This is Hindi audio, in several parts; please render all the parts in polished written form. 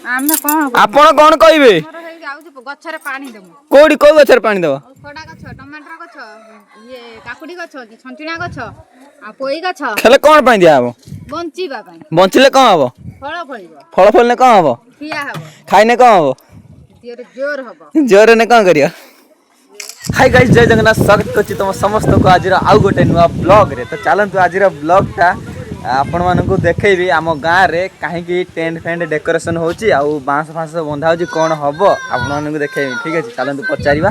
आमे कोन आपण कोन कहबे हमर हे जाउ गछरे पानी देमु कोडी को गछरे पानी देबो खडा गछ टमाटर गछ ये काकुडी गछ छंटिना गछ आ पोई गछ खेले कोन पानी दिया हबो बंचीबा पई बंचिले कोन हबो फळ फळिबो फळ फळने कोन हबो खिया हबो खाइने कोन हबो तिरे जोर हबो जोर ने कोन करियो हाय गाइस जय जगन्नाथ स्वागत करछि तुम समस्त को आज आउ गोटे नुआ ब्लॉग रे तो चलंतु आज ब्लॉग था आपण मानकु देखैबी आम गाँ रे काहे की टेंट फेंट डेकोरेशन होची आउ बांस फांस बंधा होची कोन हबो आपण मानकु देखैबी ठीक अछि चलंतु पचारिबा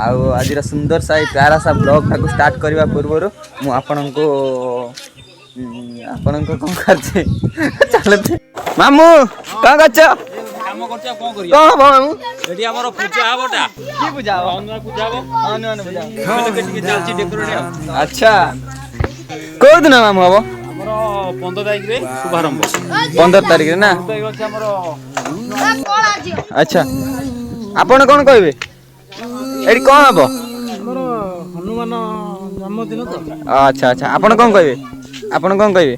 आउ आज सुंदर सा प्यारा सा ब्लॉग था स्टार्ट करबा पूर्वरु मु आपनको कोन करछि चलंतु मामू का गच्छ काम करछ कोन करिया कोन हबो मामू एडी हमर पूजा हबोटा की पूजा हबो हनुमान पूजा हबो हनुमान पूजा के टिके चालची डेकोरेट अच्छा को दिन मामू हबो हमर 15 तारिख रे शुभारंभ 15 तारिख रे ना अच्छा आपण कोन कहबे एडी कोन हबो हमर हनुमान जन्मदिन तो अच्छा अच्छा आपण कोन कहबे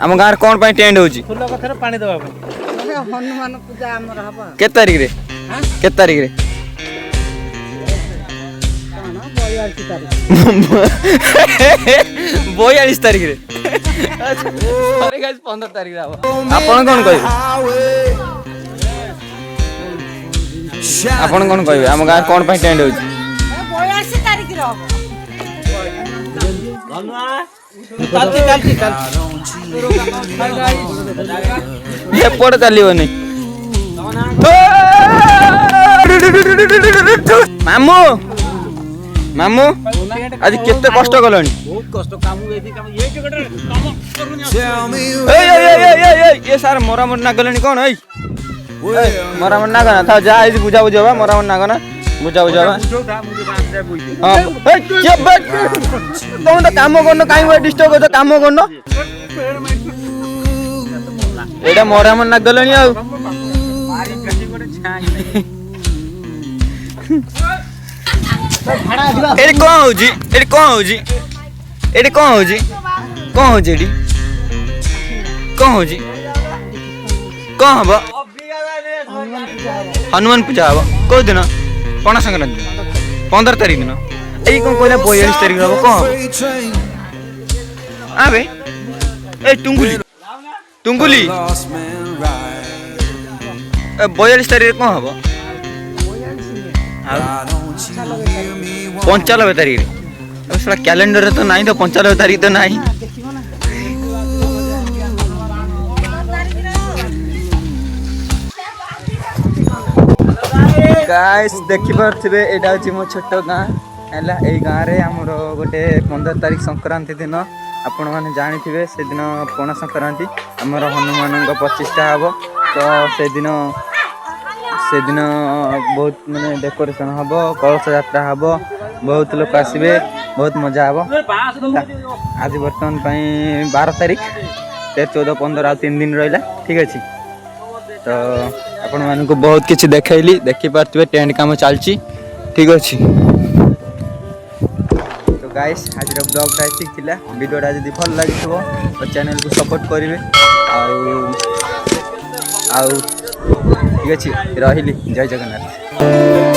हम गाँव कोन पई टेंट होची फुल कथरे पानी देबा हनुमान पूजा हमर हबो के तारिख रे के तारिख रे 42 तारिख रे अरे गाइस 15 तारिख रे आपण कोन कहबे आपण कोन कहबे हम गाँव कोन पई टेंट होची 42 तारिख रे हबो चालची ये पड़ चलिबनी मामू मामू आज केते कष्ट कलनी बहुत कष्ट काम एदी काम ये टिकट काम करूनी ए ये सार मोरामोर ना गलनी कोन ए मोरामोर ना गना था जा इदी बुझा बुझावा मोरामोर ना गना बुझा बुझावा हां ए के बट तुम तो काम करनो काई वे डिस्टर्ब हो तो काम करनो एडा मोरामोर ना गलनी आ मारी गटी कोटे छाई एडी कोन होजी एडी कोन होजी एडी कोन होजी कोन होजी एडी कोन होजी कोन हबो हनुमान पूजा हबो को दिन पणा संक्रांति 15 तारिख दिन एई कोन कोला 42 तारिख हबो कोन आबे ए टुंगुली 42 तारिख कोन हबो 95 तारिख रे साला कैलेंडर तो नहीं तो 95 तारिख तो नहीं गाइस देखि परथिबे एडा होची मो छोटो गाँ हैला एई गाँ रे हमर गोटे 15 तारिख संक्रांति दिन आपण माने जानिथिबे से दिन पणा संक्रांति हमर हनुमान को 25 टा हबो तो से दिन बहुत माने डेकोरेशन हबो कलश यात्रा हबो बहुत लोग आसबे बहुत मजा हबो आज वर्तमान पई 12 तारिख 13 14 15 आ 3 दिन रहिला ठीक अछि तो आपण मानन को बहुत किछि देखैली देखि परतबे टेंट काम चलची ठीक अछि तो गाइस आज रो ब्लॉग टा ठीक थिला वीडियोटा जदी भल लागिथबो तो चैनल को सपोर्ट करिवे आउ ठीक अछि रहिली जय जगन्नाथ।